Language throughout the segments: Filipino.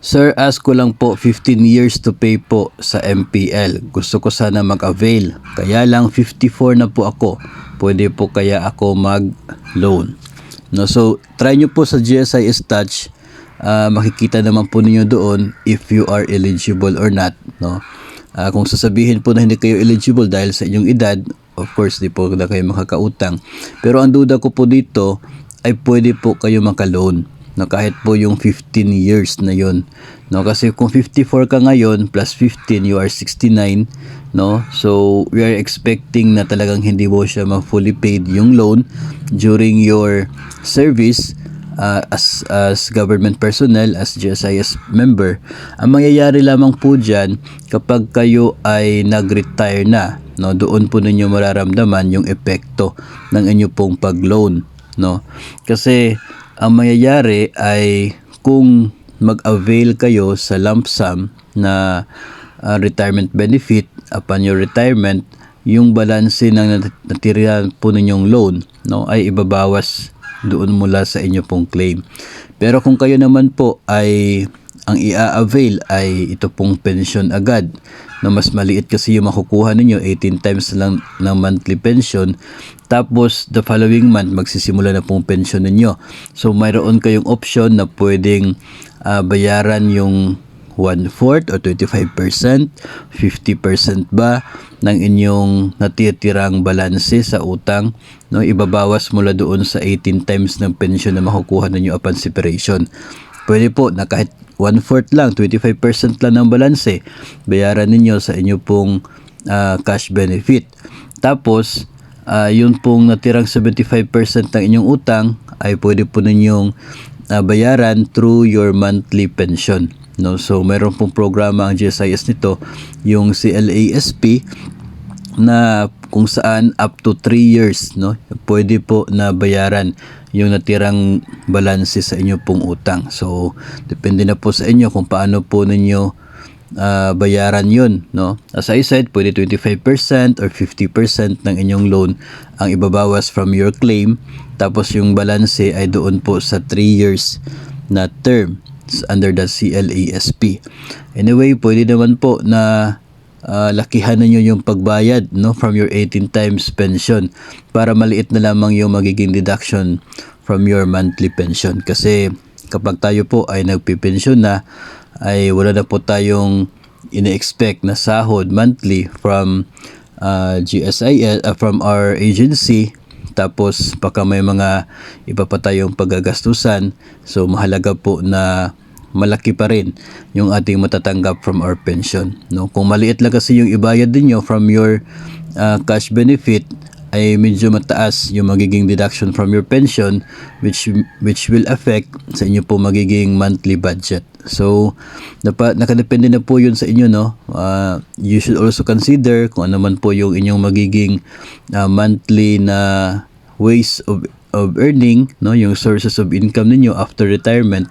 Sir, ask ko lang po 15 years to pay po sa MPL. Gusto ko sana mag-avail. Kaya lang 54 na po ako. Pwede po kaya ako mag-loan. No, so try nyo po sa GSIS Touch. Makikita naman po ninyo doon if you are eligible or not. No? Kung sasabihin po na hindi kayo eligible dahil sa inyong edad, of course di po na kayo makakautang. Pero ang duda ko po dito ay pwede po kayo maka-loan. No, kahit po yung 15 years na yon, no, kasi kung 54 ka ngayon plus 15 you are 69, no, so we are expecting na talagang hindi mo siya ma-fully paid yung loan during your service as government personnel, as GSIS member. Ang mangyayari lamang po dyan kapag kayo ay nag-retire na, no, doon po ninyo mararamdaman yung epekto ng inyo pong pag-loan, no, kasi ang mangyayari ay kung mag-avail kayo sa lump sum na retirement benefit upon your retirement, yung balanse ng natira po ninyong loan, no, ay ibabawas doon mula sa inyo pong claim. Pero kung kayo naman po ay ang i-avail ay ito pong pension agad, na mas maliit kasi yung makukuha ninyo, 18 times lang ng monthly pension, tapos the following month magsisimula na pong pension ninyo. So mayroon kayong option na pwedeng bayaran yung 1/4 or 25%, 50% ba ng inyong natitirang balanse sa utang, no, ibabawas mula doon sa 18 times ng pension na makukuha ninyo upon separation. Pwede po na kahit 1/4 lang, 25% lang ng balanse, bayaran ninyo sa inyo pong cash benefit. Tapos, yun pong natirang 75% ng inyong utang ay pwede po ninyong bayaran through your monthly pension. No, so mayroon pong programa ang GSIS nito, yung CLASP, na kung saan up to 3 years, no, pwede po na bayaran yung natirang balanse sa inyo pong utang. So depende na po sa inyo kung paano po ninyo bayaran yun, no. As I said, pwede 25% or 50% ng inyong loan ang ibabawas from your claim, tapos yung balanse ay doon po sa 3 years na term under the CLASP. Anyway, pwede naman po na lakihan ninyo yung pagbayad, no, from your 18 times pension para maliit na lamang yung magiging deduction from your monthly pension. Kasi kapag tayo po ay nagpipensyon na, ay wala na po tayong ina-expect na sahod monthly from GSIS, from our agency. Tapos baka may mga iba pa tayong paggagastusan, so mahalaga po na malaki pa rin yung ating matatanggap from our pension, no. Kung maliit lang kasi yung ibayad niyo from your cash benefit, ay medyo mataas yung magiging deduction from your pension, which will affect sa inyo po magiging monthly budget. So nakadepende na po yun sa inyo, no. You should also consider kung ano man po yung inyong magiging monthly na ways of earning, no, yung sources of income ninyo after retirement,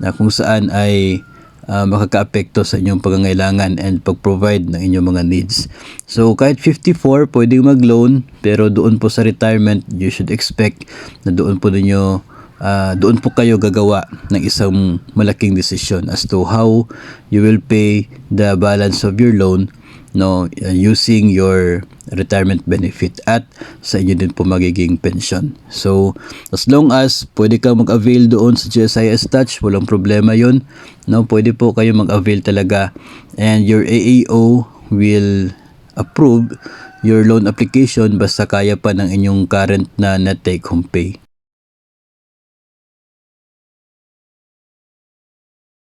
na kung saan ay makaka-apekto sa inyong pangangailangan and pag-provide ng inyong mga needs. So kahit 54 pwedeng mag-loan, pero doon po sa retirement you should expect na doon po kayo gagawa ng isang malaking decision as to how you will pay the balance of your loan, no, using your retirement benefit at sa inyo din po magiging pension. So as long as pwede kang mag-avail doon sa GSIS Touch, walang problema yun, no, pwede po kayo mag-avail talaga, and your AAO will approve your loan application basta kaya pa ng inyong current na net take home pay.